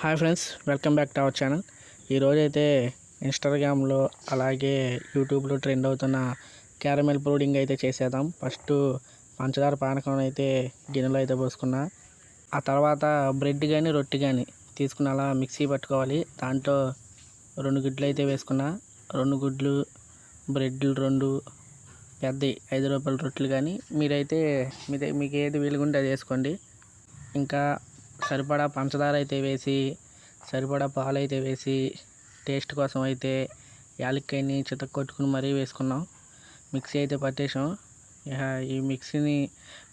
Hi friends, welcome back to our channel. ఈరోజైతే ఇన్స్టాగ్రామ్లో అలాగే యూట్యూబ్లో ట్రెండ్ అవుతున్న క్యారమెల్ పుడింగ్ అయితే చేసేద్దాం. ఫస్ట్ పంచదార పానకం అయితే గిన్నెలో అయితే పోసుకున్నా. ఆ తర్వాత బ్రెడ్ కానీ రొట్టె కానీ తీసుకుని అలా మిక్సీ పట్టుకోవాలి. దాంట్లో 2 గుడ్లు అయితే వేసుకున్నా. 2 గుడ్లు, బ్రెడ్లు 2, పెద్ద 5 రూపాయల రొట్టెలు కానీ మీరైతే మీకు ఏది వీలుగుంటే అది వేసుకోండి. ఇంకా సరిపడా పంచదార అయితే వేసి, సరిపడా పాలు అయితే వేసి, టేస్ట్ కోసం అయితే యాలక్కాయని చితక్కొట్టుకుని మరీ వేసుకున్నాం. మిక్సీ అయితే పట్టేసాం. ఈ మిక్సీని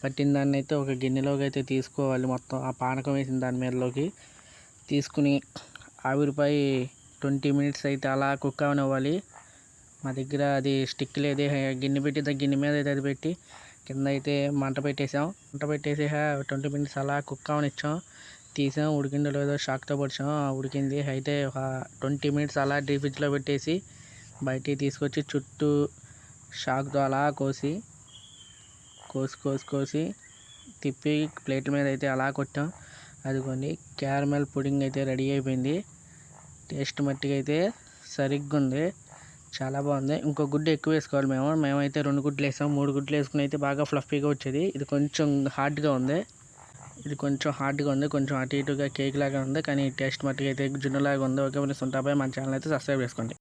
పట్టిన దాన్ని అయితే ఒక గిన్నెలోకి అయితే తీసుకోవాలి. మొత్తం ఆ పానకం వేసిన దాని మీదలోకి తీసుకుని ఆవిరిపై 20 మినిట్స్ అయితే అలా కుక్ అవనివ్వాలి. మా దగ్గర అది స్టిక్ లేదే, గిన్నె పెట్టి గిన్నె మీద అయితే అది పెట్టి కింద అయితే మంట పెట్టేసాం. మంట పెట్టేసి 20 మినిట్స్ అలా కుక్ అవనిచ్చాం. తీసాం, ఉడికిందో లేదో షాక్తో పొడిచాం. ఉడికింది. అయితే ఒక 20 మినిట్స్ అలా డీప్ ఫ్రిడ్జ్లో పెట్టేసి బయటికి తీసుకొచ్చి చుట్టూ షాక్తో అలా కోసి తిప్పి ప్లేట్ల మీద అయితే అలా కొట్టాం. అదిగోండి, క్యారమెల్ పుడింగ్ అయితే రెడీ అయిపోయింది. టేస్ట్ మట్టిగా అయితే సరిగ్గా ఉంది, చాలా బాగుంది. ఇంకో గుడ్డు ఎక్కువ వేసుకోవాలి. మేమైతే 2 గుడ్లు వేసాం. 3 గుడ్లు వేసుకుని అయితే బాగా ఫ్లఫీగా వచ్చేది. ఇది కొంచెం హార్డ్గా ఉంది. కొంచెం అటు ఇటుగా కేక్ లాగా ఉంది, కానీ టేస్ట్ మట్టుగా అయితే జున్నులాగా ఉంది. ఓకే ఫ్రెండ్స్, ఉంటాపై మన ఛానల్ అయితే సబ్స్క్రైబ్ చేసుకోండి.